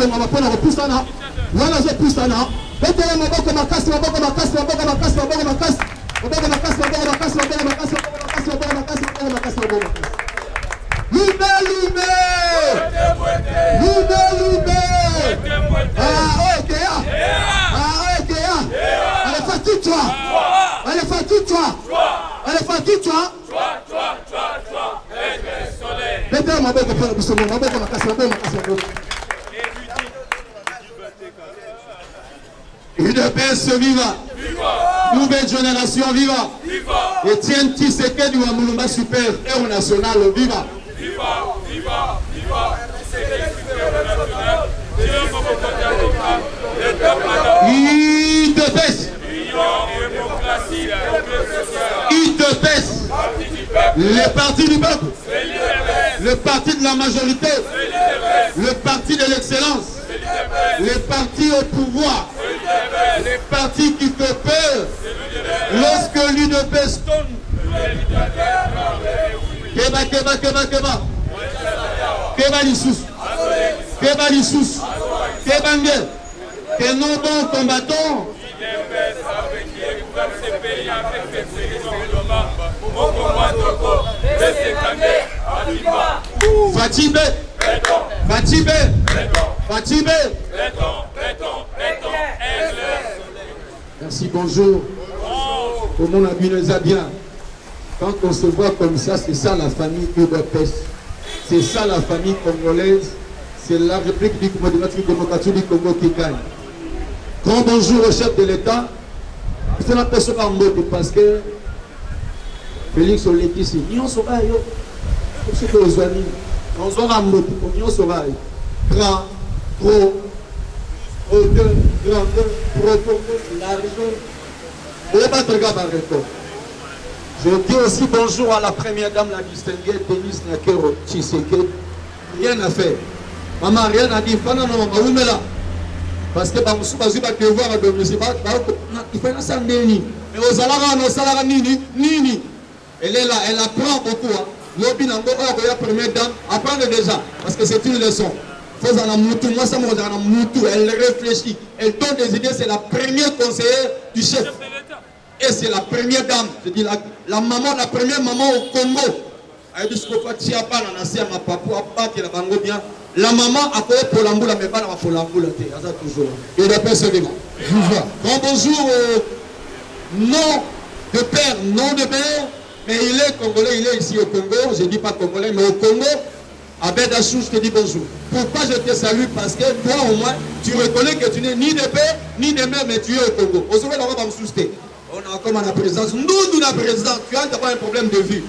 kolonga mapona repoussana. Wana zo poussana. Betela maboko makasi maboko makasi maboko makasi maboko makasi. Maboko makasi maboko makasi maboko makasi maboko makasi maboko makasi maboko makasi. Lumbe lumbe. Lumbe lumbe. Ah ok ya. Ah ok ya. Allez fais toi. Allez fais toi. Allez fais toi. Betela maboko pona biso maboko makasi maboko makasi maboko. UDPS viva. Nouvelle génération viva. Etienne Tshisekedi wa Mulumba super héros national viva. UDPS. UDPS. Le parti du peuple. Le parti de la majorité. Le parti de l'excellence. Les partis au pouvoir, les partis qui font peur lorsque l'UDPS tombe. Keba l'issous, Keba l'issous, Kebangel, que nos bons combattants. Fatibé, Fatibé, Fatibé. Merci, bonjour. Comment on a vu les bien. Quand on se voit comme ça, c'est ça la famille UDPS. C'est ça la famille congolaise. C'est la République démocratique du Congo qui gagne. Grand bonjour au chef de l'État. C'est la personne en mode parce que Félix Oleki ici. Nous sommes là, c'est que les amis. Nous sommes en mode. Nous sommes là. Grand, gros, hauteur, grandeur, profondeur, largeur. Je dis aussi bonjour à la première dame, la distinguée Denise Nakero Tshisekedi. Rien à faire. Maman, rien à dire. Parce que il va devoir à domicile. Il faut ça nini. Mais aux alara, nos salara nini. Elle est là, elle apprend beaucoup. L'obi n'a pas la première dame. Apprendre déjà. Parce que c'est une leçon. Moi, ça m'a elle réfléchit. Elle donne des idées. C'est la première conseillère du chef. Et c'est la première dame. Je dis la maman, la première maman au Congo. Elle dit ce qu'on fait, tu as pas la nation, ma papa, qui la bango bien. La maman a fait pour l'amboula, mais pas la pour l'amboula. Ça toujours. Et la paix se vivant. Grand bonjour, nom de père, nom de mère. Mais il est congolais, il est ici au Congo. Je ne dis pas congolais, mais au Congo. Abed Achou, je te dis bonjour. Pourquoi je te salue? Parce que toi au moins, tu reconnais que tu n'es ni de père, ni de mère, mais tu es au Congo. Aujourd'hui, on va me souster. On a comme la présidence. Nous, la présidence, tu as un problème de vue.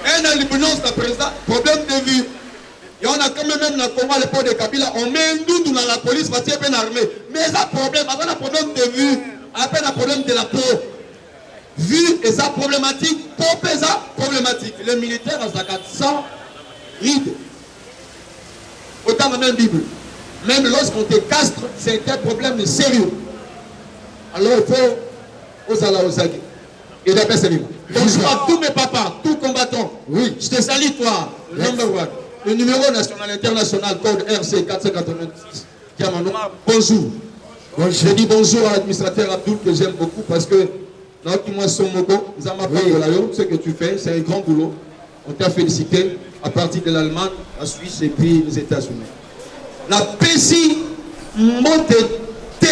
Et dans l'imminence, la présidence, problème de vue. Et on a quand même la Congo à l'époque de Kabila, on met nous dans la police, parce qu'il y a une armée. Mais ça problème, après un problème de vue, après un problème de la peau. Vue et ça problématique, peau et ça problématique. Les militaires, à 400 rides. Autant dans la même Bible. Même lorsqu'on te castre, c'est un problème sérieux. Alors il faut aux ala aux aguets. Et d'après c'est libre. Bonjour à tous mes papas, tous combattants. Oui, je te salue toi, number one. Le numéro national international, code RC 486. Bonjour. Je dis bonjour à l'administrateur Abdoul que j'aime beaucoup parce que moi son mogo, ce que tu fais, c'est un grand boulot. On t'a félicité à partir de l'Allemagne, la Suisse et puis les États-Unis. La Pessi Mbotete.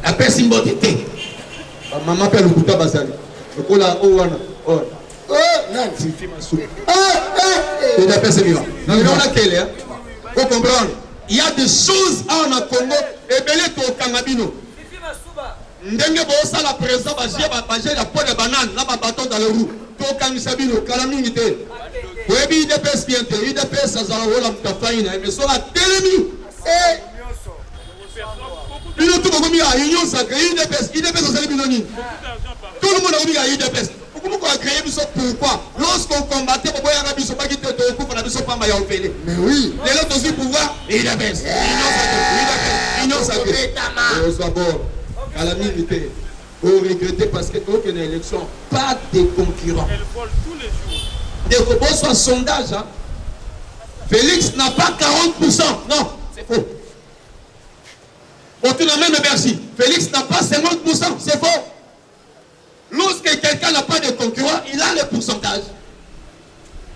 La Pessi Mbotete. Maman appelle le Bouta Basali. Le Kola Owana. Oh, non, c'est fille ma souris. Et la Pessi vivant. Non, mais on a quelle, hein? Faut comprendre. Il y a des choses en Congo et belé au Kangabino. Ndenge bosa la président bagé la peau de banane, là bâton dans le roue. To Kangisabino, Kalamingite. Webi IDPS qui est IDPS à Zaraola Mtafaina, mais sur la télémie. Et nous tout le monde a union sacrée, IDPS à Salibinoni. Tout le monde a mis à IDPS. Pourquoi on a créé ça? Pourquoi? Lorsqu'on combattait, pourquoi il y a un qui était au coup, on a mis ça par Maya au Pélé. Mais oui. Les autres aussi pouvoir, IDPS. Union sacrée. On soit bon. À la minute, vous regrettez parce que aucune élection, pas de concurrents. Elle vole tous les jours. Des robots sont sondage. Félix n'a pas 40%. Non, c'est faux. Bon, tu n'as même merci. Félix n'a pas 50%. C'est faux. Lorsque quelqu'un n'a pas de concurrent, il a le pourcentage.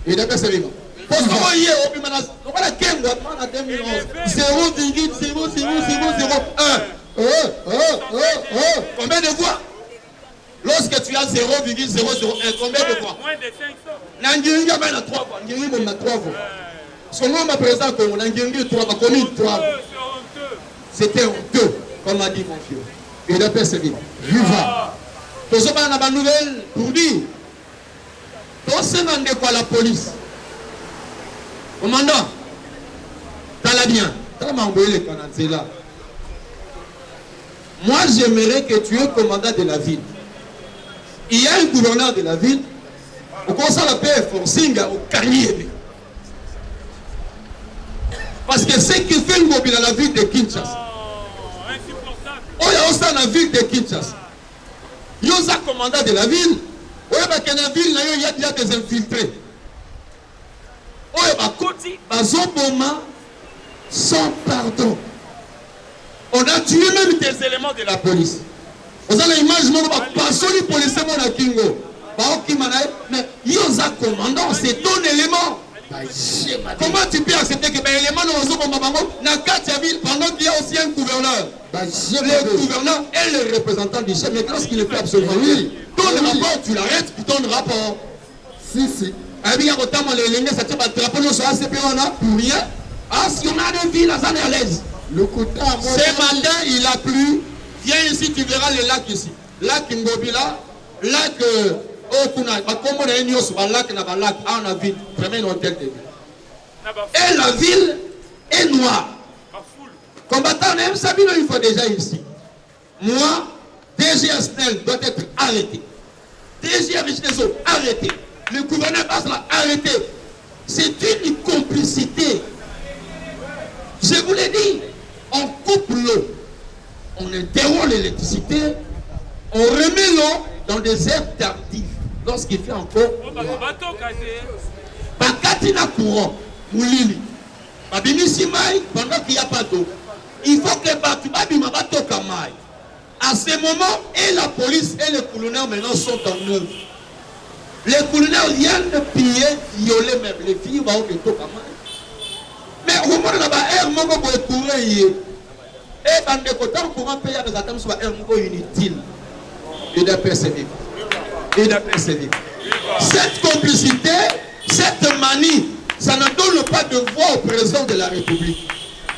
Et d'après c'est vivant. Pour ce moment, hier, au Bimana, on a 0,000001. Combien de voix? Lorsque tu as 0,001, combien de voix? Moins de 500. Nangiringi a 3 voix. Nangiringi a 3 voix. Son nom est présent comme Nangiringi 3 voix. Combien de 3 voix? C'était honteux, comme a dit mon vieux. Et d'après c'est vivant. Viva. Tout ça, on a une nouvelle pour dire. Tout ça, on a quoi la police? Commandant, t'as la bien. T'as m'envoyé les Canadiens là. Moi, j'aimerais que tu es commandant de la ville. Il y a un gouverneur de la ville. Au conseil de la paix, forcing au carrière. Parce que ce qui fait une mobile dans la ville de Kinshasa. Oh, il y a aussi dans la ville de Kinshasa. Il y a un commandant de la ville. Oh, il y a la ville, il y a des infiltrés. Oh, il y a un moment sans pardon. On a tué même des éléments de la police. Vous avez l'image, pas seulement les policiers, mon Kingo. Mais il y a un commandant, c'est ton élément. Comment tu peux accepter que les éléments n'a qu'à ta ville pendant qu'il y a aussi un gouverneur? Le gouverneur est le représentant du chef, mais lorsqu'il ne fait absolument rien, ton rapport, tu l'arrêtes, tu donnes rapport. Si. Il y a autant les lignes, ça tient pas de drapeau, nous sommes ACP, on a pour rien. Ah, si on a des villes, on est à l'aise. Ce matin, il a plu. Viens ici, tu verras les lacs ici. Lac Ngobila, lac Okuna, comme on a un sur un lac, on a ville, vraiment un hôtel de ville. Et la ville est noire. Combattant, même Sabino, il faut déjà ici. Moi, DG Asnel doit être arrêté. DG Richnezo, arrêté. Le gouverneur Basla, arrêté. C'est une complicité. Je vous l'ai dit, on coupe l'eau, on interrompt l'électricité, on remet l'eau dans des heures tardives, lorsqu'il fait encore Bakatina courant, Moulili, Babinisi Maï, pendant qu'il n'y a pas d'eau. Il faut que Babima Batoka Maï. À ce moment, et la police et les colonels maintenant sont en œuvre. Les colonels viennent de piller, violer même les filles, vont au Toka Maï. Mais au moment où on a un moment pour courir, et dans le côté où on peut payer des attentes sur un moment inutile. Et d'après c'est vivre. Et d'après c'est vivre. Cette complicité, cette manie, ça ne donne pas de voix au président de la République.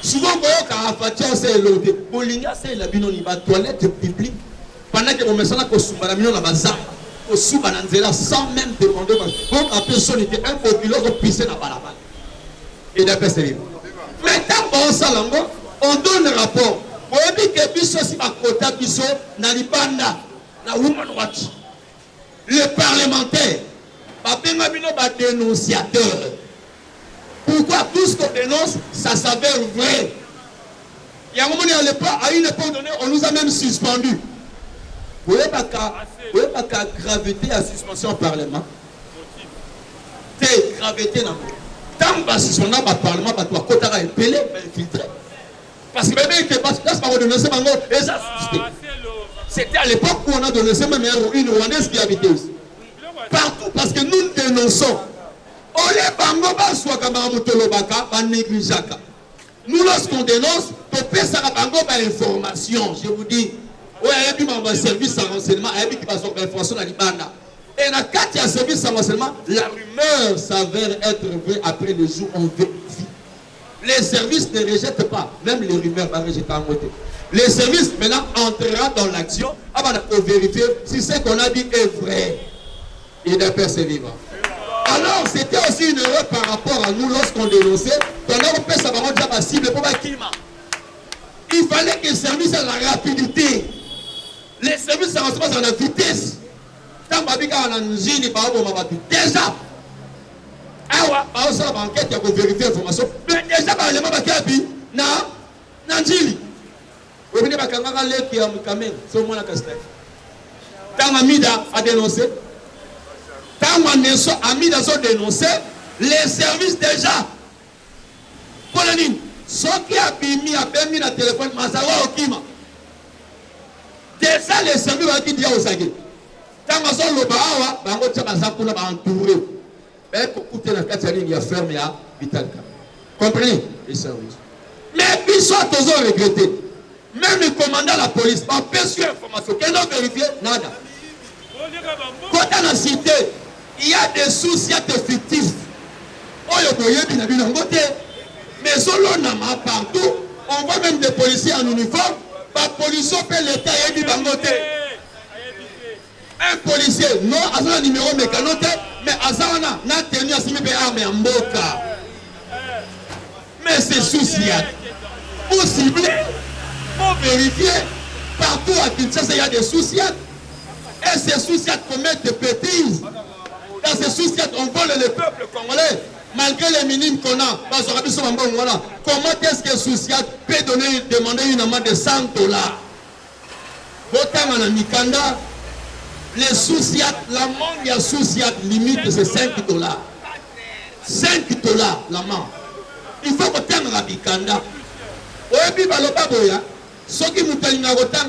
Souvent, quand Afatia s'est élodé, Bolinga s'est la binoni, la toilette publique, pendant que on met ça là, qu'on souba la binoni, on a bazar, on souba nanzela sans même demander. Donc, la personne était un populaire, on pissait dans la balabala. Et d'après c'est libre. Maintenant, on donne un rapport. On dit que Bisso, si ma quota Bisso, n'a pas la Woman Watch. Les parlementaires, les dénonciateurs. Pourquoi tout ce qu'on dénonce, ça s'avère vrai? Il y a un moment, à une époque donnée, on nous a même suspendus. Vous voyez pas qu'à gravité à suspension au Parlement. C'est gravité dans le monde. Tant que si on a un parlement, on doit être impélé, infiltré. Parce que même que là, c'est dénoncer Bango, et ça, c'était à l'époque où on a dénoncé même une Rwandaise qui habitait ici. Partout, parce que nous dénonçons. Olé Bango, soit comme un Moutolobaka, un négligaka. Nous, lorsqu'on dénonce, on peut faire Bango par information. Je vous dis, oui, il y a un service de renseignement, il y a une information dans l'Ibanda. Et dans le cas de service de renseignement, la rumeur s'avère être vraie après les jours on vérifie. Les services ne rejettent pas, même les rumeurs ne rejettent pas en côté. Les services maintenant entrera dans l'action pour vérifier si ce qu'on a dit est vrai. Et d'après c'est vivant. Alors c'était aussi une erreur par rapport à nous lorsqu'on dénonçait. On peut savoir déjà ma cible pour ma climat. Il fallait que le service ait la rapidité. Les services de renseignement sont la vitesse. Quand déjà, ça va enquête pour vérifier l'information. Mais déjà, les gens qui ont dit, vous venez à Kangala qui a Mukamel, c'est au moins la Castel. Quand Amida a dénoncé, quand Amida a dénoncé, les services déjà Polanine, ce qui a mis la téléphone, Masawa Okima. Déjà, les services qui disent au Sagé. Tant que ça, le Bahawa, Bango Tchabazakuna va entourer. Mais pour coûter la Katialine, il y a fermé à Vitalka. Comprenez les services. Mais puis, soit tous ont regretté. Même le commandant de la police, pas perçu information. Qu'elle a vérifié, nada. Quand on a cité, il y a des soucis fictifs. Mais selon Nama, partout, on voit même des policiers en uniforme. Par policier, l'État est dit Bangote. Un policier, non, à un numéro mécanoté, mais à ça, on a tenu à s'y mettre armes en boca. Mais c'est souci. Pour cibler, pour vérifier, partout à Kinshasa, il y a des soucis. Et ces soucis commettent des bêtises. Dans ces soucis, on vole le peuple congolais. Malgré les minimes qu'on a, comment est-ce que Souciat peut demander une amende de $100? Autant en Mikanda, les Souciat, l'amende à Souciat limite c'est $5. $5 l'amende. Il faut que tu aies un Mikanda. Et puis, ceux qui nous donnent un retard,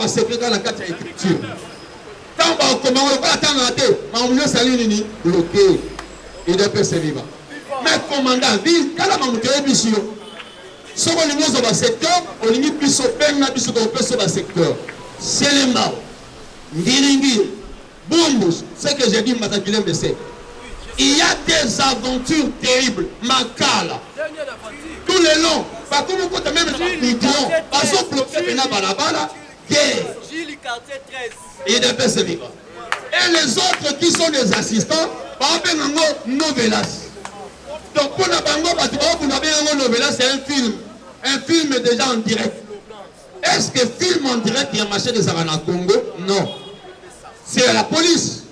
c'est secret dans la carte d'écriture. Quand on commence à attendre, on va saluer bloqué. Il doit se vivre. Mais commandant, ville, quand on a un mission, si on est dans le secteur, on est plus au secteur. C'est les mains. Ndiringi, Boumbous, c'est ce que j'ai dit, Matakilem BC. Il y a des aventures terribles, Makala. Tous les longs, pas comme on compte même les migrants, pas sauf bloqué dans la balabala, guerre. Il doit se vivre. Et les autres qui sont des assistants, novelas. Donc pour la bango, c'est un film. Un film déjà en direct. Est-ce que film en direct il y a marché des Arana Congo? Non. C'est la police.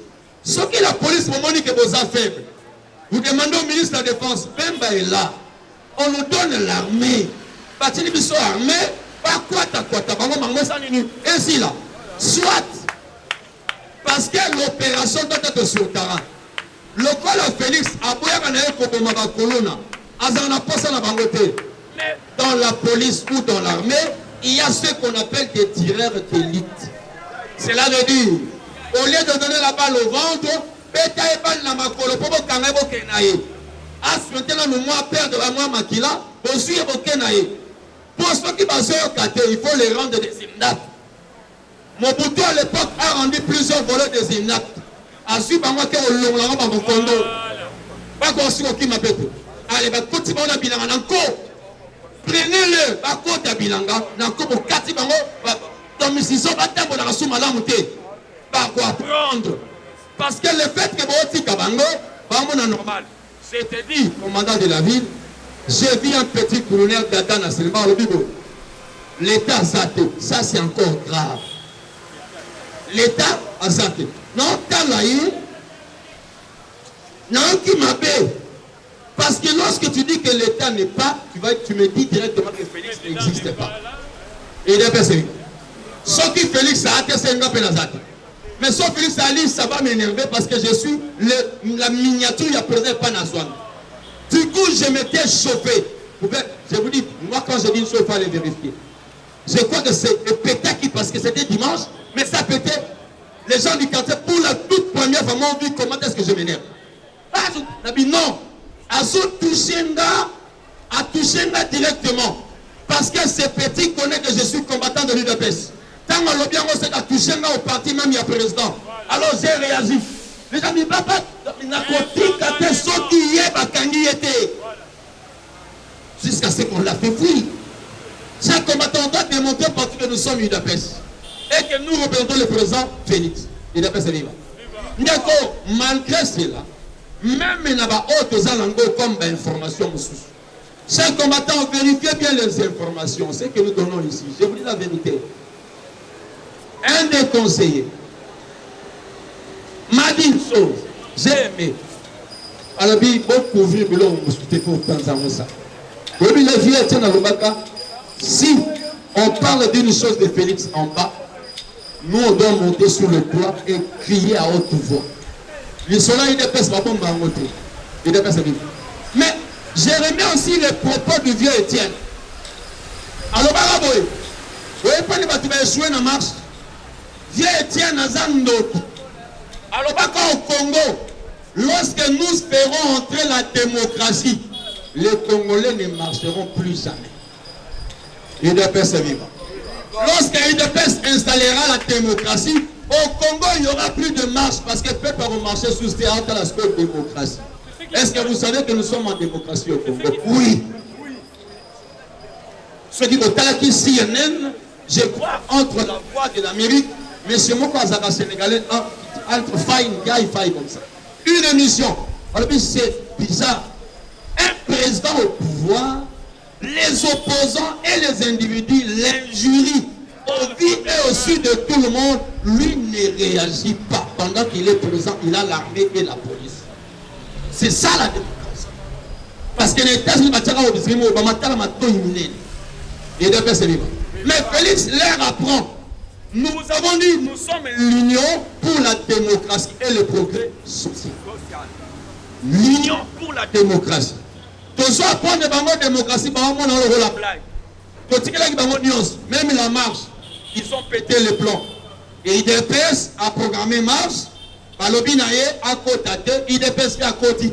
Ce qui est la police, pour Monique Boza faible. Vous demandez au ministre de la Défense, Bemba est là. On nous donne l'armée. Batini Bisso armée, pas quoi ta bango mango sanini. Ainsi là. Soit. Parce que l'opération doit être sur le terrain. Le col Félix a beau mais dans la police ou dans l'armée, il y a ce qu'on appelle des tireurs d'élite. Cela veut dire, au lieu de donner la balle au ventre, il faut les rendre des hymnates. Mobutu à l'époque a rendu plusieurs volets des hymnates. Allez, prenez-le, prendre. Parce que le fait que vous normal, c'est-à-dire, commandant de la ville, j'ai vu un petit colonel Dada Nasselma au Bibo. L'État a zaté, ça c'est encore grave. L'État a zaté. Non, non, qui m'appelle. Parce que lorsque tu dis que l'État n'est pas, tu me dis directement que Félix n'existe pas. Et il est passé. Sauf que Félix a été, c'est un gars pénazate. Mais sauf que Félix a dit, ça va m'énerver parce que je suis la miniature, il n'y a peut-être pas Nazouane. Du coup, je m'étais chauffé. Je vous dis, moi quand je dis une chose, il faut aller vérifier. Je crois que c'est pétaki parce que c'était dimanche, mais ça pétait. Les gens du quartier, pour la toute première fois, m'ont vu comment est-ce que je m'énerve. Ah, dit non. Azo Touchenga a touché directement. Parce que ce petit connaît que je suis combattant de l'UDPS. Tant que l'on bien a touché au parti, même il y a président. Alors j'ai réagi. Les amis, papa, jusqu'à ce qu'on l'a fait fuir. Chaque combattant doit démontrer partout que nous sommes UDPS. Et que nous représentons le président Félix. UDPS est vivant. Malgré cela, même il n'y a pas autres alango comme information. Chers combattants, vérifiez bien les informations, ce que nous donnons ici. Je vous dis la vérité. Un des conseillers m'a dit une chose. J'ai aimé. Alors, beaucoup vu, mais là, on me pour tant ça. Si on parle d'une chose de Félix en bas, nous on doit monter sur le toit et crier à haute voix. Le soleil ne pèse pas bon dans côté. Il ne pèse pas. Mais Je remets aussi les propos du vieux Étienne. Alors, Baraboy, vous voyez pas les bâtiments échoués dans la marche. Vieux Étienne a Zandoto. Alors, au Congo, lorsque nous ferons entrer la démocratie, les Congolais ne marcheront plus jamais. UDPS est vivant. Lorsque UDPS installera la démocratie, au Congo, il n'y aura plus de marche parce que le peuple va marcher sous la démocratie. Est-ce que vous savez que nous sommes en démocratie au Congo? Oui. Ce qui est qui CNN, je crois, entre la voix de l'Amérique, M. Moko Azaka sénégalais, entre faille comme ça. Une émission. Alors, c'est bizarre. Un président au pouvoir, les opposants et les individus l'injurient au vie et au sud de tout le monde. Lui ne réagit pas. Pendant qu'il est présent, il a l'armée et la police. C'est ça la démocratie. Parce que les États-Unis, mais Félix leur apprend. Nous avons dit, nous sommes l'union pour la démocratie et le progrès social. L'union pour la démocratie. Tout ça, prendre la démocratie, même la marche, ils ont pété les plans. Et IDPS a programmé marche. Balobi na ye à côté, IDPS à côté.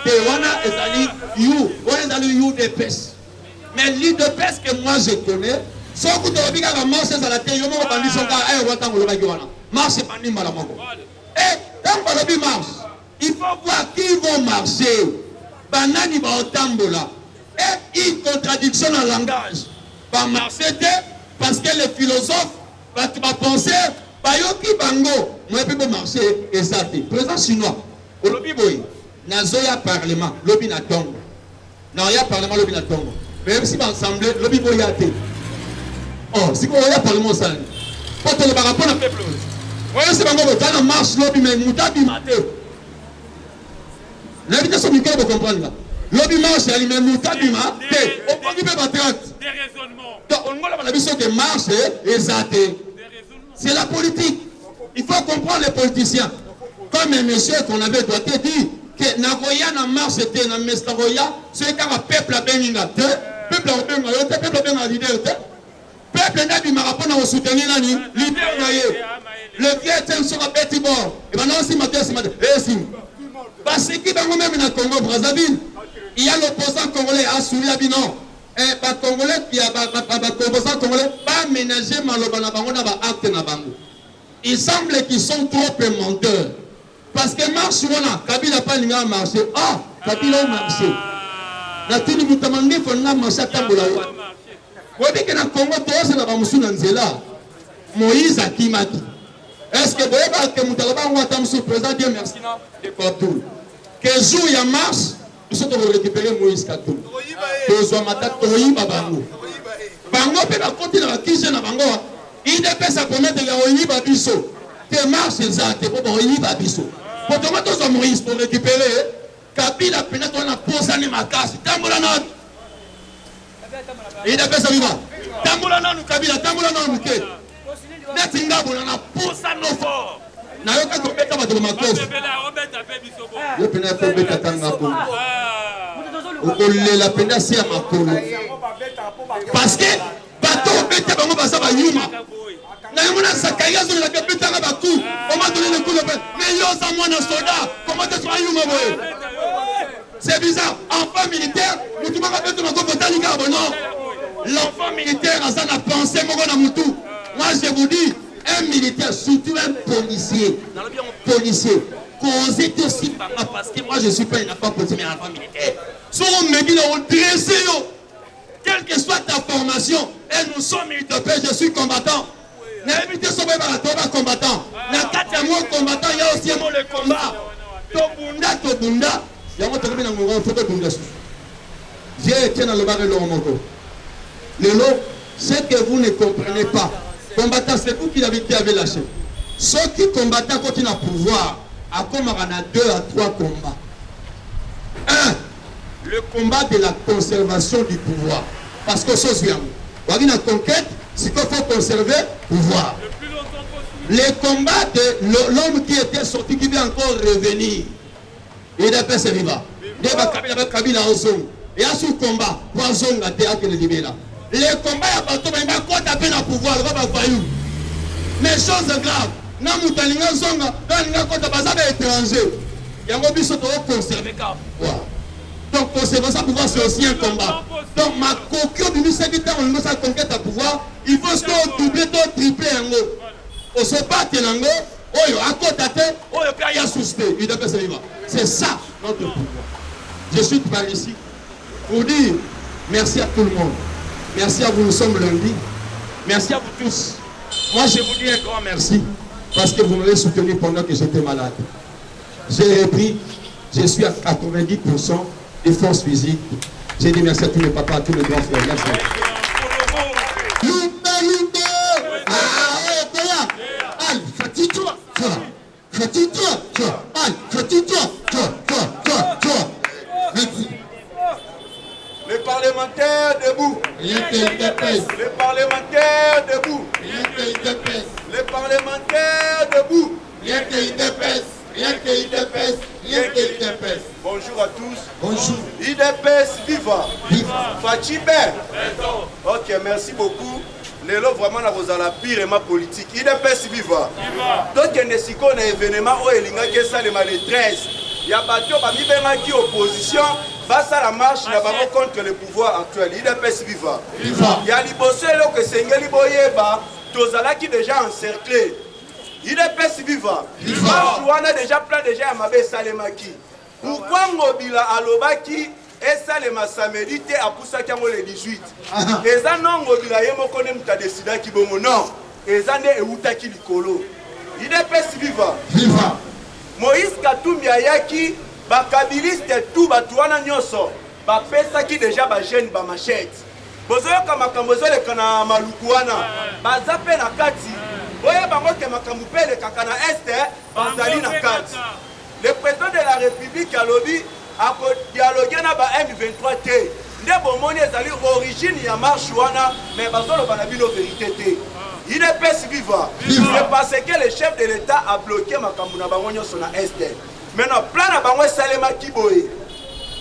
Tewana ezali you, ezali you DPS. Mais l'IDPS que moi je connais, sans que tu aies la marche à la télé, marche bandi malamongo. Et quand Balobi marche, il faut voir qui vont marcher. Banani ba otambola. Et une contradiction en langage. Ba marcher parce que les philosophes va penser Bayoki Bango. Moi, je peux marcher et ça. Président chinois, au lobby boy, Nazoya Parlement, lobby na Tongo. Nazoya Parlement, lobby na Tongo. Même si l'Assemblée, lobby boy a été. Oh, si vous voyez Parlement, ça. Quand on le barapon, on a fait plus. Voyez, c'est Bango, vous avez marche lobby, mais Moutabi Maté. L'invitation du cœur, vous comprenez là. Lobby marche, il met Moutabi Maté. On peut dire des raisonnements. Donc, on a la vision de marche et ça. C'est la politique. Il faut comprendre les politiciens. Comme un monsieur qu'on avait doté dit que Nagoya n'a marche était dans Mestaroya, c'est quand le peuple a béni la terre, peuple a béni la terre, peuple a béni la leader. Peuple n'a pas rapport à soutenir la leader. Le vieux est sur un petit bord. Et maintenant, si matin, parce qu'il va même dans le Congo, Brazzaville, il y a l'opposant congolais à Souli Abinon. Et les Congolais qui a l'opposant congolais, pas ménager Malobana Bango dans l'acte na Bango. Il semble qu'ils sont trop menteurs. Parce que marche, Kabila n'a pas marché. Ah, Kabila a marché. La tuni mutamandi fonna marché à Tambola. Vous dites que dans le Congo, c'est la Bamusou Nanzela. Moïse Akimaki. Est-ce que vous voyez que Moutalaba ou Atamsou, président, Dieu merci, de Kotoul. Que jour il y a marche, nous sommes récupérer Moïse Katoul. Besoin matin, Toïba Bango. Bango peut la continuer à quitter na Bango. Il dépêche à promettre que Oyiba Bisso. Que marche exact, pour Oyiba Bisso. Pour tomber dans Moïse pour récupérer, Kabila peut-être on a posé ma casse. Tamboulana. Il dépêche à vivre. Tamboulana nous Kabila, Tamboulana nous Ké. Netinga on a posé nos forts. Na yo ka tobeta ba de ma cause. Le pena ko beta tanga ko. La pena si à ma colo. Parce que bateau beta bango basa ba yuma. Na yuna sakaya zo la beta ba coup. On m'a donné le coup de pain. Mais yo ça moi na soldat. Comment tu sois yuma boy? C'est bizarre. Enfant militaire, mutu maka beta ma ko botali ka non. L'enfant militaire a ça la pensée mon na mutu. Moi je vous dis un militaire, surtout un policier, dans le bien policier, causez aussi par moi, parce que moi je ne suis pas un enfant policier, mais un enfant militaire. Si on me dit, on dresse, quelle que soit ta formation, et nous sommes militaires, je suis combattant. Les militaires sont pas combattants. Dans 4 mois combattant, il y a aussi un mot le combat. Tobunda, il y a un mot de il faut que Bunda. J'ai été dans le bar de l'Oromoko. Le lot, c'est que vous ne comprenez pas. Combattant, c'est vous qui avez lâché. Ceux qui combattent continuent à pouvoir, à combattre 2 à 3 combats. 1. Le combat de la conservation du pouvoir. Parce que ce vient. Vous avez une conquête, c'est qu'il faut conserver le pouvoir. Les combats de l'homme qui était sorti, qui vient encore revenir. Il est passé vivant. nde bakabila ozonga eya sur combat po azonga te akende libela le combat ya bato bakota mpe na pouvoir loka bavayu mais chose grave na moto alinga zonga na alinga kota baza baétranger yango biso tokoconserve ka pouvoir donc conserver ça pouvoir c'est aussi un combat donc makoki obimisaki ntango olingo sa conquête à pouvoir il faut to doubler to tripler yango osobate nango oyo akota te oyo mpe aya susu te UDPS viva c'est ça notre pouvoir. Je suis par ici pour dire merci à tout le monde, merci à vous, nous sommes lundi, merci à vous tous. Moi je vous dis un grand merci parce que vous m'avez soutenu pendant que j'étais malade. J'ai repris, je suis à 90% de force physique. J'ai dit merci à tous mes papas, à tous mes grands frères. Merci. Les parlementaires debout. Les parlementaires debout. Les parlementaires debout. Bonjour à tous. Bonjour. IDPS viva. Viva. Fatibé. Ok, merci beaucoup. Lelo vraiment na kozala pire ma politique. IDPS viva. Donc il y a un événement où il y a le 13. Il y a qui opposition. Basa la marche na bango contre le pouvoir actuel. IDPS viva. Il y a liboso que Sengeli Boyeba, tozalaki déjà encerclé. IDPS viva. Marche wana déjà plein déjà à mabe salemaki. Pourquoi Mobila alobaki et salema samedi te apusa kango le 18. Eza non Mobila yemo kone muta décida ki bongo non. Eza nde eutaki likolo. IDPS viva. Moïse Katumbi ayaki bakabiliste tout batuana nyoso bapesaki déjà ba jeune ba machette bozoyoka makambo ezoleka na maluku wana baza mpe na kati oyo bango ke makambo mpe elekaka na este bazali na kati. Le président de la république alobi akodialogue na ba M23 te nde bomoni ezali origine ya marche wana mais bazoloba na bino vérité te. IDPS viva. C'est parce que le chef de l'État a bloqué makambo na bango nyoso na este. Maintenant, plan à Bango Salema Kiboé.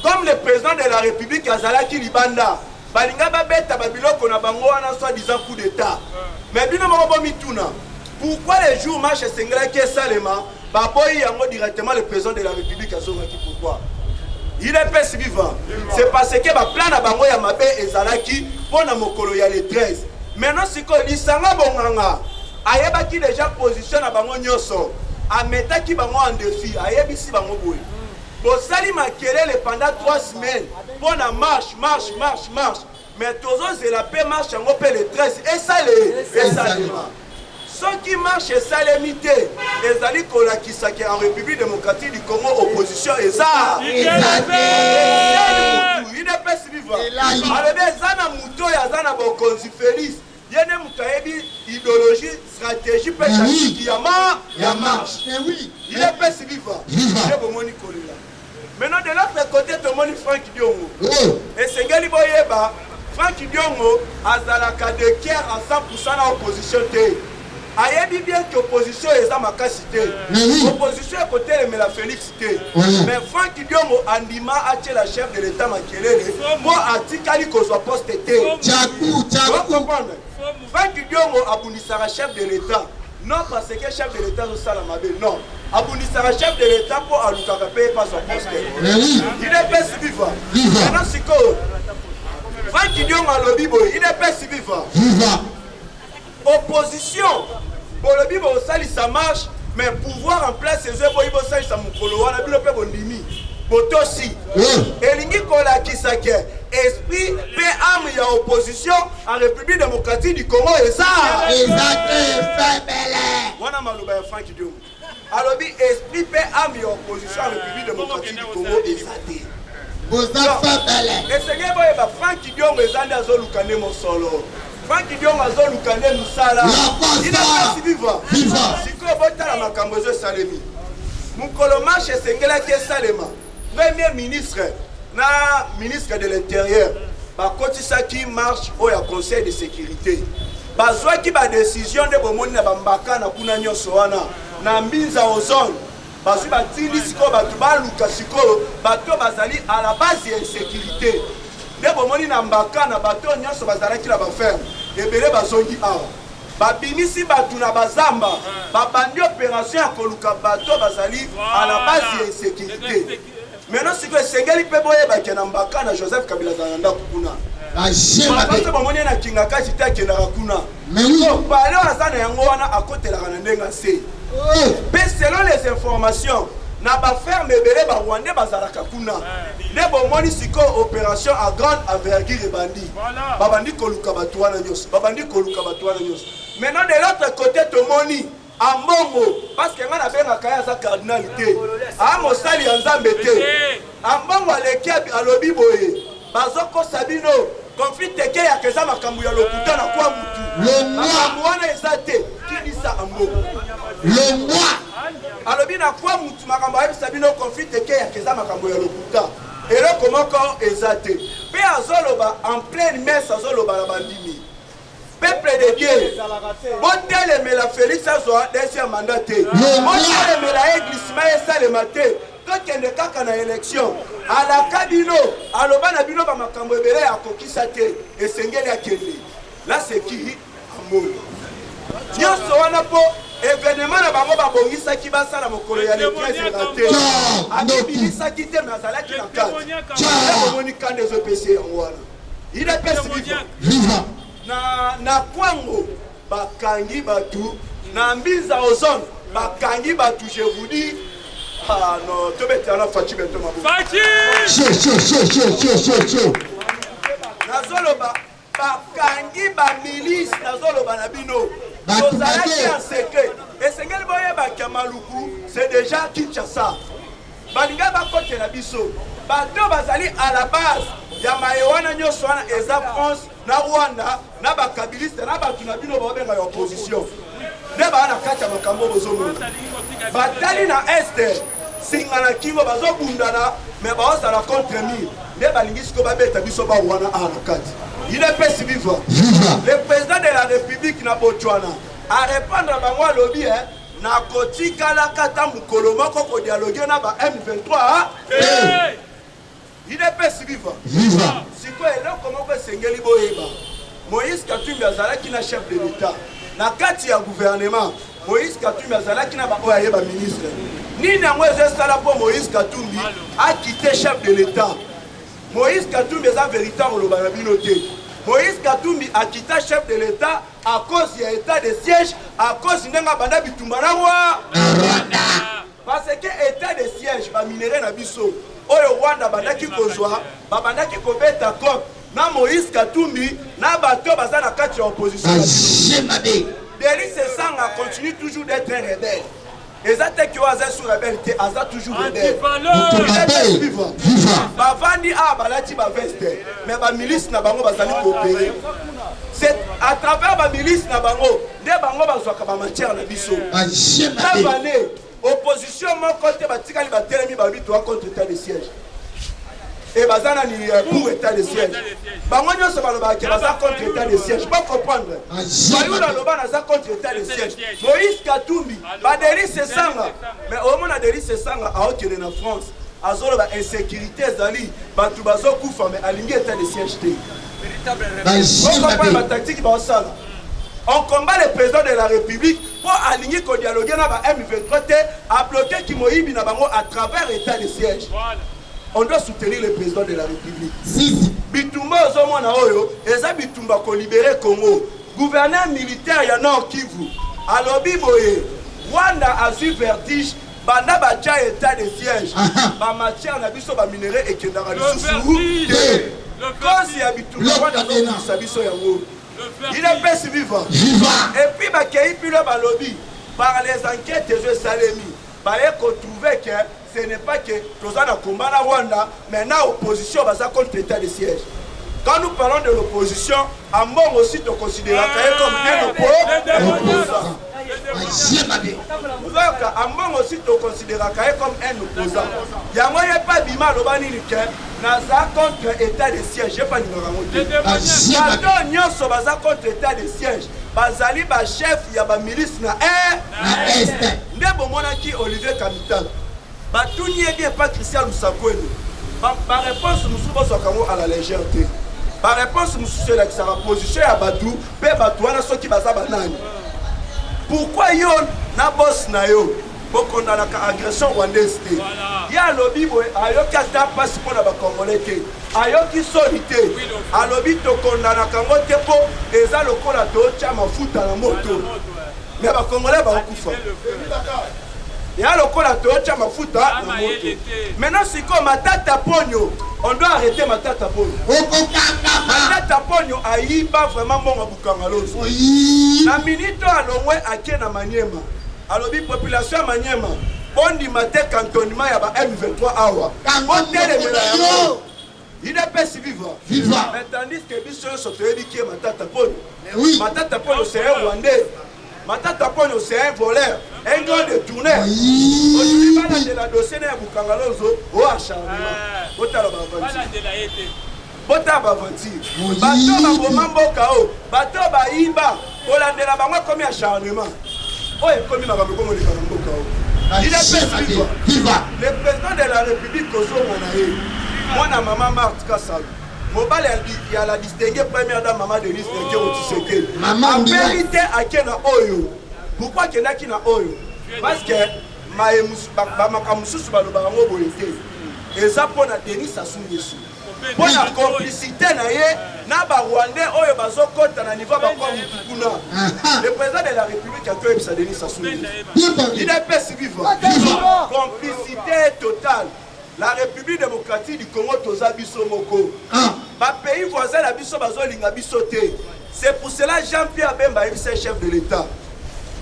Comme le président de la République Azalaki Libanda, Balinga Babeta Babiloko na Bango en soi-disant coup d'État. Mais bien Marobo Mituna, pourquoi les jours marche Sengela qui est Salema, Baboy Yango directement le président de la République Azalaki pourquoi? Il est pas vivant. C'est parce que ba plan à Bango Yamabe et Zalaki pour na mokolo ya le 13. Maintenant, si ko lisanga bonganga, ayebaki déjà position à Bango Nyoso. Ametaki bango en défi, ayebisi bango boy. Bosali makelele pendant 3 semaines. Pour la marche. Mais tozo c'est la paix marche en opé le 13. Et ça les. Ceux qui marchent et ça les mités. Les ali kolakisaki en République démocratique du Congo opposition et ça. Il n'est pas vivant. Alors zana muto ya zana bokonzi Félix. Il y a une idéologie, stratégie, pédagogique, il y a marche. Il est pas si vivant. Maintenant, de l'autre côté, tu as Franck Diongo. Et c'est Gali Boyeba, Franck Diongo a de Kier à 100% à l'opposition. Ayebi bien que l'opposition est à ma capacité. L'opposition est côté de la félicité. Mais Franck Diongo Andima a été la chef de l'État Makelele pour Atikali qu'on soit posté. Franck Diongo abundissera chef de l'État. Non parce que chef de l'État est Salamabé. Non. Abundissera chef de l'État pour Alukaka payer pas son poste. Il est pas si vivant. Maintenant, c'est quoi? Franck Diongo a lobby boy. Il est pas si vivant. Opposition. Pour le bibo, ça marche. Mais pouvoir en place, c'est eux pour ça ça mukolo. On a vu le peu bondimi. Botosi. Elingi kola kisake. Esprit paix âme ya opposition en République démocratique du Congo et ça. Wana maloba ya Franck Diongo. Alors bi esprit paix âme ya opposition en République démocratique du Congo et ça. Et c'est que ba Franck Diongo ezandi azolukane mo solo. Franck Diongo azolukane musala. Il est pas si vivant. Siko botala makambo zo salemi. Mukolo marche sengela ke salema. Premier ministre, na ministre de l'Intérieur, ba kotisa qui marche au Conseil de sécurité. Bazwa qui ba décision de bomoni na bambaka na kuna nyoso wana na mbinza ozone. bazwi batindi sikoyo bato baluka sikoyo bato bazali à la base ya insécurité nde bomoni na mbaka na bato nyonso bazalaki na baferme ebele bazongi awa babimisi bato na bazamba babandi opération ya koluka bato bazali à la base ya insécurité maintenant sikoyo esengeli mpe boyebake na mbaka na Joseph Kabila azala na ndako kuna bato bamoni na kingakasi te akendaka kuna pale aza na yango wana akotelaka na ndenge ase mpe selon les informations na baferme ebele barwandais bazalaka kuna nde bomoni sikoyo opération à grande envergure ebandi babandi koluka bato wana nyonso maintenant de l'autre côté tomoni ambongo parce que nga nabengaka ye aza cardinal te aa mosali ya nzambe te ambongo aleki alobi boye bazokosa bino conflit teke yaka eza makambo ya lokuta na kwa mutu makambo wana eza te kibisa ambongo alobi na kwa mutu makambo ayebisa bino conflit teke yaka eza makambo ya lokuta eloko moko eza te mpe azoloba en pleine messe azoloba na bandimi peuple de Dieu botelemela Félix azwa deuxième mandat te botelemela églissement esalema te tokende kaka na élection alaka bino aloba na bino bamakambo ebele akokisa te esengeli akende là c'est qui amoni nyonso wana mpo événement na bango babongisaki basala mokolo ya le 13 te abibilisaki te me azalaki na kati omoni kanda ezopesi yango wana idepesi viva na kwango bakangi batu na mbinza ozone bakangi batu je vous dis ah non tobetana fachi bento mabuku nazoloba bakangi ba milice nazoloba na bino tozalaki en secret esengeli boyebaki ya maluku c'est déjà Kinshasa balinga bakotela biso bato bazali à la base ya maye wana nyonso wana eza France na Rwanda na bakabiliste na bato na bino babenga ya opposition nde baa na kati ya makambo bozomona batali na este singa na kingo bazobundana me baozala contre mire nde balingi siko babeta biso bawana a na kati il est pesi vivant le président de la République na Botswana a répondre à bango alobi na kotikala kata mukolo moko ko dialogue na ba M23 il est pesi vivant siko eloko moko esengeli boyeba Moïse Katumbi azalaki na chef de l'État na kati ya gouvernement Moïse Katumbi azalaki na ba oya yeba ministre nini yango ezosala mpo Moïse Katumbi a quitté chef de l'État. Moïse Katumbi est un véritable lobanabinoté. Moïse Katumbi a quitté chef de l'État à cause de l'état de siège, à cause de l'État de Rwanda. Parce que l'état de siège va minérer na biso. Oyo Rwanda bandaki kozwa, bandaki kobeta kop. Na Moïse Katumbi, na bato baza na kati ya opposition. Denis Sesanga continue toujours d'être un rebelle. Et ça te qui oise sur la vérité, ça toujours rebelle. Bavandi a balati ba veste, mais ba milice na bango bazali coopérer. C'est à travers ba milice na bango, de bango bazwaka ba matière na biso. Tabané, opposition mon côté batikali ba telemi ba bitu contre état de siège. Et bazana ni pour état de siège. Bango nyonso baloba ke baza contre état de siège. Pas comprendre. Bayula loba na za contre état de siège. Moïse Katumbi, ba Denis Sesanga. Mais au moment na Denis Sesanga a okene na France. Azolo ba insécurité zali, batu bazo kufa mais alingi état de siège té. On combat le président de la République pour aligner ko dialoguer na ba M23 té a bloquer Kimoyibi na bango à travers état de siège. On doit soutenir le président de la République. Bitumba Ozomona Oyo, Eza Bitumba ko libérer Congo. Gouverneur militaire ya Nord Kivu. Alobi Boye, Rwanda a su vertige, banda bacha état de siège. Ba matière na biso ba minerai et kendara lisusu. Cause ya Bitumba Rwanda no sabiso ya wo. Il est best vivant. Et puis ba kei pilo ba lobby par les enquêtes de Salemi. Ba eko trouver que ce n'est pas que nous avons combat la Rwanda, mais maintenant l'opposition va contre l'état de siège. Quand nous parlons de l'opposition, Ambon aussi te considère comme un opposant. Ambon aussi te considère comme un opposant. Il y a moyen pas bima lobani liken, naza contre l'état de siège. J'ai pas numéro. Quand nous sommes contre l'état de siège, bazali ba chef ya ba milice na Est. nde bomonaki Olivier Kamitala batuni bien pas Christian Lusakwelo ba réponse nous bozwaka ngo à la légèreté ba réponse nous sur la position ya batu pe batu wana soki baza banani pourquoi yo na boss na yo bokonda na agression rwandaise te ya lobi boy ayoki ata pasi mpona bakongolais te ayoki soni te alobi tokondanaka yango te mpo eza lokola totya mafuta na moto me bakongolais bakokufa ya lokola totya mafuta na moto maintenant sikoyo Matata Ponyo on doit arrêter Matata Ponyo Matata Ponyo ayiba vraiment mbongo bukanga loso na minute alongwe ake na Maniema alobi population ya Maniema bondima te cantonnement ya ba M23 awa botelemela yango IDPS viva mais tandis que biso nyonso toyebi ki Matata Ponyo Matata Ponyo c'est un Rwandais Matata Ponyo c'est un voleur un grand détourneur aujourd'hui balandela dossier na ya bukanga loso o acharnement botala bota bavanti bato baboma mboka o bato bayiba olandela bango komi acharnement oyo ekomi makambo ekomoleka na mboka o le président de la République kozomona ye mwana mama Marthe Kassalu mobali ya la distinguée première dame Maman Denise Nekero Tshisekedi apeli te ake na oyo pourquoi akendaki na oyo parce que bamaka mosusu balobaka ngo boye te eza mpo na Denis Sassou Nguesso mpo na complicité na ye na barwandais oyo bazokota na niveau bakwa mutu kuna le président de la République akoyebisa Denis Sassou Nguesso IDPS viva complicité totale. La République démocratique du Congo toza biso moko ba pays voisin la biso bazolinga biso te. C'est pour cela Jean-Pierre Bemba est chef de l'État.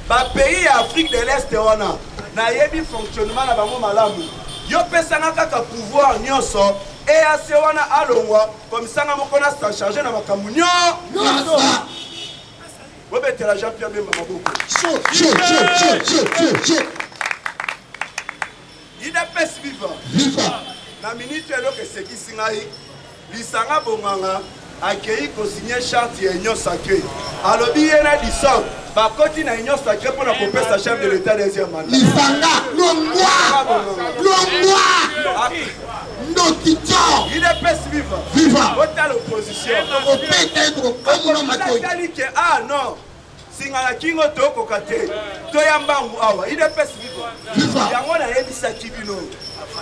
Ba pays Afrique de l'Est wana na yebi fonctionnement na bango malamu yo pesanga kaka pouvoir nyonso et ase wana alongwa comme ça na moko na sa charger na makambu nyonso bobetela Jean-Pierre Bemba maboko IDPS viva na minute eloko esekisi ngai lisanga bonganga akei kosigner charte ya union sacrée alobi ye na disson bakoti na union sacrée mpona kopesa chef de l'état deuxième mandat lisanga longwa ndokito IDPS viva ota l'opposition otali ke non singa na kingo tokoka te toya mbangu awa IDPS viva yango nayebisaki bino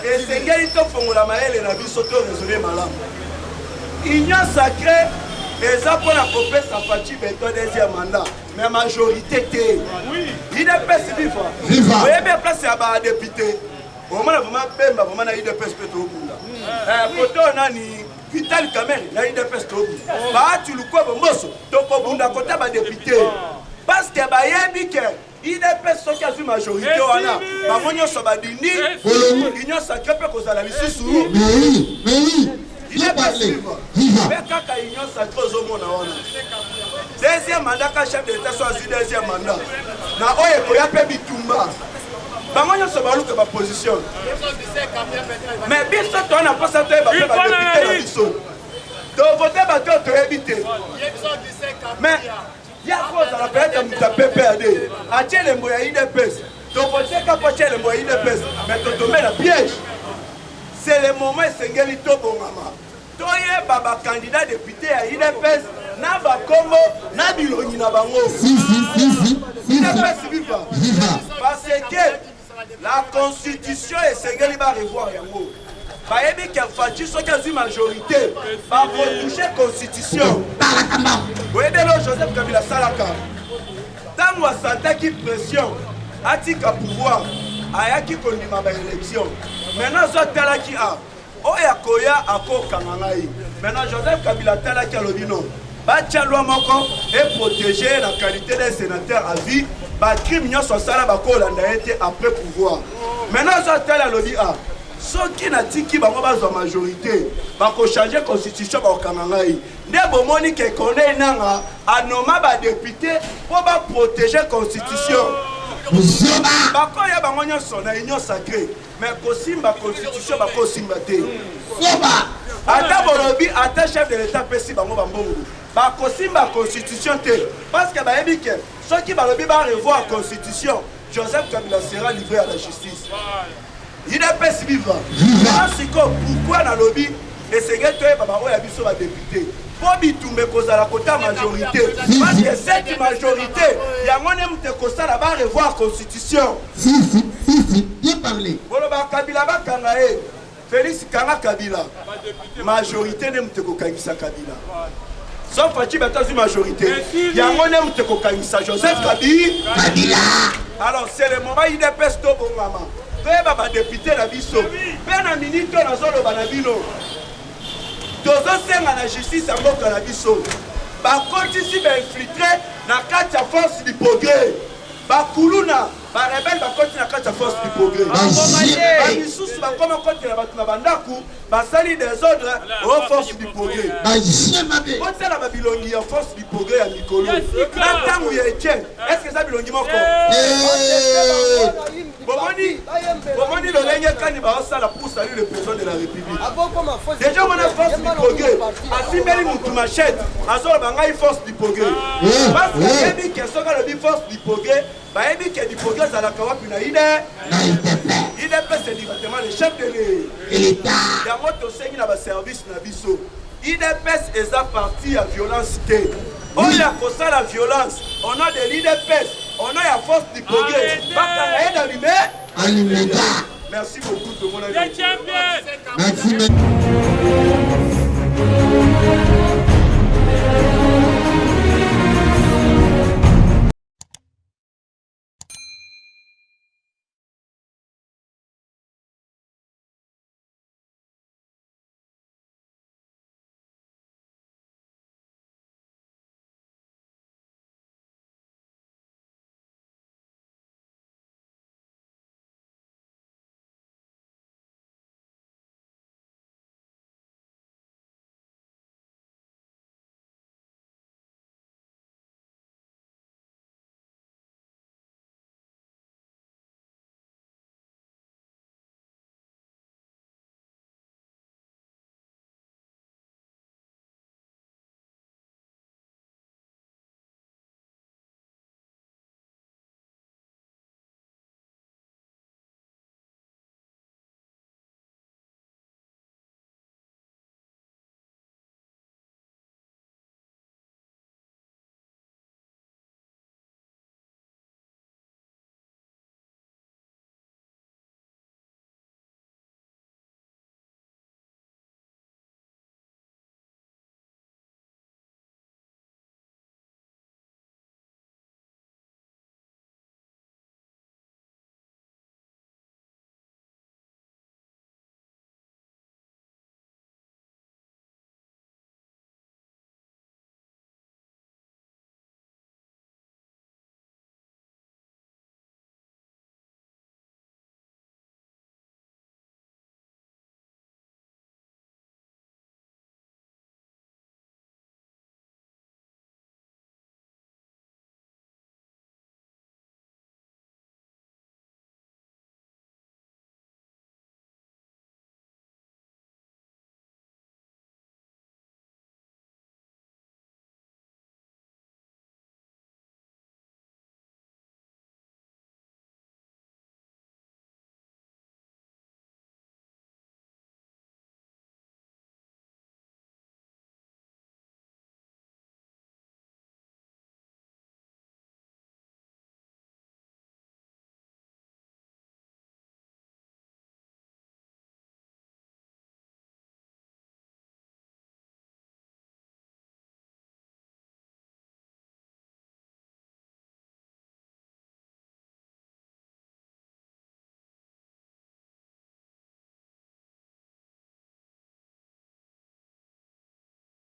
esengeli tofongola mayele na biso to raisonner malamu union sacrée eza mpona kopesa Faci Beto deuxième mandat mais majorité te IDPS viva oyebi place ya badepute omona vraimen Bemba vraimen na IDPS mpe tobunda poto nani Vital Kamerhe na IDPS tobunda baati lukwebo mboso tokobunda kota badepute parce que bayebi ke IDPS soki azwi majorité wana bango nyonso badindi union sacrée mpe kozala lisusu IDPS viva mpe kaka union sacrée ozomona wana deuxième mandat ka chef de l'état so azwi deuxième mandat na oyo ekoya mpe bitumba bango nyonso baluka baposition mais biso towana mposa toyeba mpe badepute na biso tovote bato oyo toyebi te mais ya kozala peut-être muta PPAD atie lembo ya IDPS tokoteka po atie lembo ya IDPS mais totombe na piège c'est le moment esengeli tobongama toyeba bakandidat député ya IDPS na bakombo na bilongi na bango IDPS viva parce que la constitution esengeli barevoir yango bayebi ke Faci soki azwi majorité bakotouche constitution oyebi elo Joseph Kabila asalaka ntango asantaki pression atika pouvoir ayaki kondima baélection maintenant azotalaki oyo akoya akokanga ngai maintenant Joseph Kabila atalaki alobi non batia loi moko eprotégé la qualité des sénateurs à vie bacrime nyonso asala bakolanda ye te après pouvoir maintenant azotala alobi soki natiki bango bazwa majorité bakochange constitution bakokanga ngai nde bomoni ke Corneille Nangaa anoma badepute mpo baprotege constitution bakoya bango nyonso na union sacrée mais kosimba constitution bakosimba te ata bolobi balobi ata chef de l'état pesi bango bambongo bakosimba constitution te parce que bayebi ke soki balobi barevoir constitution Joseph Kabila sera livré à la justice. Il est pas si vivant. Pourquoi dans le lobby et c'est que tu es papa ou yabiso va député. Pour bitumbe cause à la quota majorité. Parce que cette majorité, il y a mon aime te costa là-bas revoir constitution. Si, bien parlé. Boloba Kabila ba kangae. Félix Kanga Kabila. Majorité n'aime te kokangisa Kabila. Sauf Fachi Batazu majorité. Il y a mon aime te kokangisa Joseph Kabila. Alors c'est le moment il dépêche tout bon maman. Baba député la biso. Ben na minute na zolo banabino. Dozo senga na justice à mboka na biso. Ba kotisi ba infiltré na kati ya force du progrès. Ba kuluna ba rebelle ba koti na kati ya force du progrès. Ba misusu ba koma koti na batu na bandaku ba sali des ordres aux forces du progrès. Ba jemabe. Koti na ba bilongi ya force du progrès ya Mikolo. Na tangu ya Etienne. Est-ce que ça bilongi moko? Bomoni le règne quand il va la pour saluer le président de la République. Déjà on a force du progrès. Asimeli Moutoumachette, Azor Bangaï force du progrès. Parce que Ebi qui est le force du progrès, Ebi qui est du progrès à la Kawapina, il est c'est directement le chef de l'État. Il y a moto segui na ba service na biso. IDPS est parti à violence. On a causé la violence. On a de l'IDPS. On a la force du progrès. Merci beaucoup tout le monde. Merci.